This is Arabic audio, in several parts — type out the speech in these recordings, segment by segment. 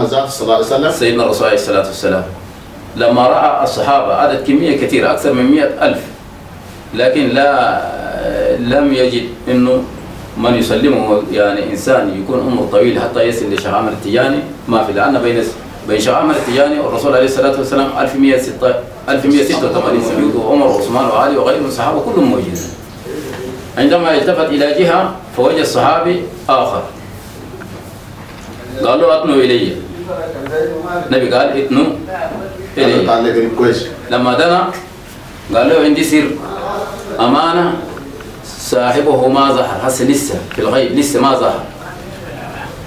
صلى الله عليه وسلم. سيدنا الرسول عليه الصلاة والسلام لما رأى الصحابة عدد كمية كثيرة أكثر من 100,000، لكن لم يجد إنه من يسلمه، يعني إنسان يكون عمره طويل حتى يصل لشيخ عامر التجاني، ما في، لأن بين شيخ عامر التجاني والرسول عليه الصلاة والسلام 1186 موجود، وعمر وعثمان وعلي وغيرهم من الصحابة كلهم موجودين. عندما التفت إلى جهة فوجد الصحابي آخر، قال له أتنوا إلي. النبي قال اتنوا إلي. لما دنا قال له عندي سر أمانة صاحبه ما ظهر، هسه لسه في الغيب، لسه ما ظهر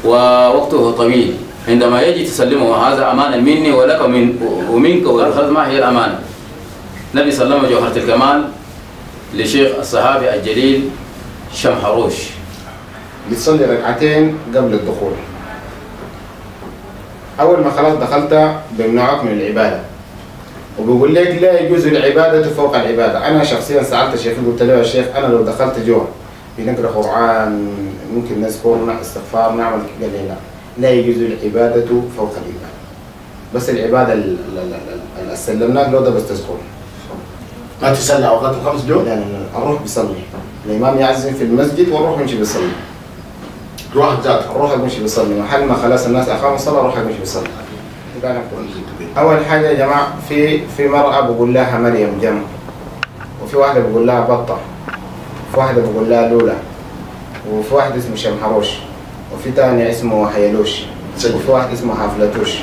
ووقته طويل، عندما يجي تسلمه هذا أمانة مني ولك ومنك، والخلق ما هي الأمانة. النبي سلم جوهرة الكمال لشيخ الصحابي الجليل شمحروش. بتصلي ركعتين قبل الدخول. أول ما خلاص دخلت بيمنعك من العبادة، وبيقول لك لا يجوز العبادة فوق العبادة. أنا شخصيا سألت الشيخ، قلت له يا شيخ أنا لو دخلت جوا بنقرأ قرآن ممكن نذكر استغفار نعمل، قال لي لا يجوز العبادة فوق العبادة، بس العبادة اللي سلمناك له ده بس تذكر. ما تسلى أوقات الخمس جو؟ لا أروح بصلي، الإمام يعزم في المسجد وأروح أمشي بصلي. روحك ذاتك؟ أروح أمشي بصلي، محل ما خلاص الناس أقاموا الصلاة أروح أمشي بصلي. أول حاجة يا جماعة، في مرأة بقول لها مريم جم، وفي واحدة بقول لها بطة، وفي واحدة بقول لها لولا، وفي واحد اسمه شمحروش، وفي تاني اسمه حيلوش، وفي واحد اسمه حفلتوش،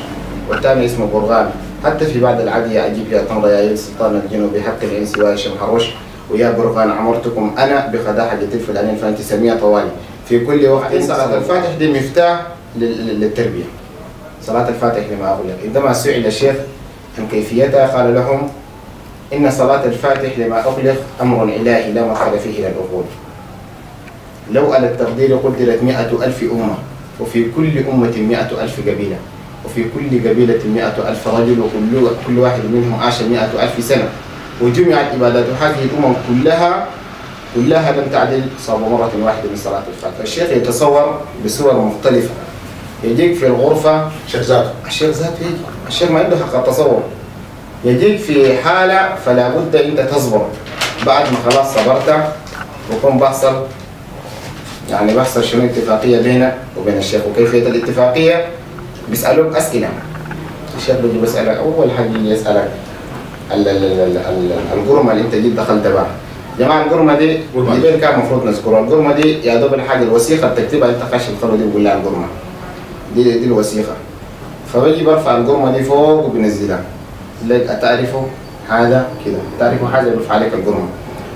والتاني اسمه برغان. حتى في بعض العادية أجيب يا تمر يا سلطان الجنوب بحق الإنس ويا شمحروش ويا برغان عمرتكم أنا بخداع حاجة الفلانين، فأنت سميها طوالي في كل وقت. صلاة الفاتح دي مفتاح للتربية. صلاة الفاتح لما أقول لك، عندما سئل الشيخ عن كيفيتها قال لهم إن صلاة الفاتح لما أغلق أمر إلهي لا مقال فيه إلى العقول. لو على التقدير قدرت 100,000 أمة، وفي كل أمة 100,000 قبيلة، وفي كل قبيلة 100,000 رجل، وكل واحد منهم عاش 100,000 سنة، وجمعت عبادات هذه الأمم كلها لم تعدل صواب مرة واحدة من صلاة الفاتحة. الشيخ يتصور بصور مختلفة، يجيك في الغرفة الشيخ ذاته يجي، الشيخ ما عنده حق التصور، يجيك في حالة فلا بد أنت تصبر. بعد ما خلاص صبرت وكون بحصل شنو اتفاقية بينك وبين الشيخ، وكيفية الاتفاقية بيسألوك أسئلة. الشيخ بيجي بيسألك أول حاجة يسألك القرمة اللي أنت جيت دخلت بها. جماعة القرمة دي بين كان المفروض نذكرها. القرمة دي يا دوب الحاجة الوثيقة بتكتبها أنت خش الخلوة دي بقول لها القرمة دي الوثيقة، فبيجي برفع القرمة دي فوق وبنزلها، لك أتعرفه هذا كده، تعرفه هذا يرفع عليك القرمة.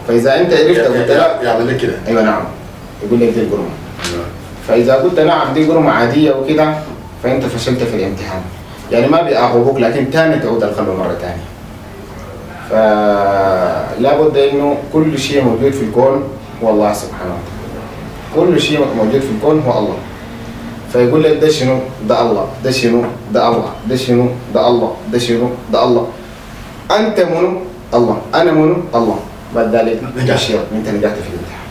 فإذا أنت عرفت قلت لا يعمل لك كده، أيوة نعم، يقول لك دي القرمة. فإذا قلت نعم دي قرمة عادية وكده فأنت فشلت في الامتحان، يعني ما بيعاقبوك لكن تاني تعود الخلوة مرة ثانية. فلا بد إنه كل شيء موجود في الكون هو الله سبحانه وتعالى، كل شيء موجود في الكون هو الله. فيقول لك ده شنو؟ ده الله، ده شنو؟ ده الله، ده شنو؟ ده الله، ده شنو؟ ده الله. أنت منو؟ الله، أنا منو؟ الله. بعد ذلك أنت نجحت في الامتحان.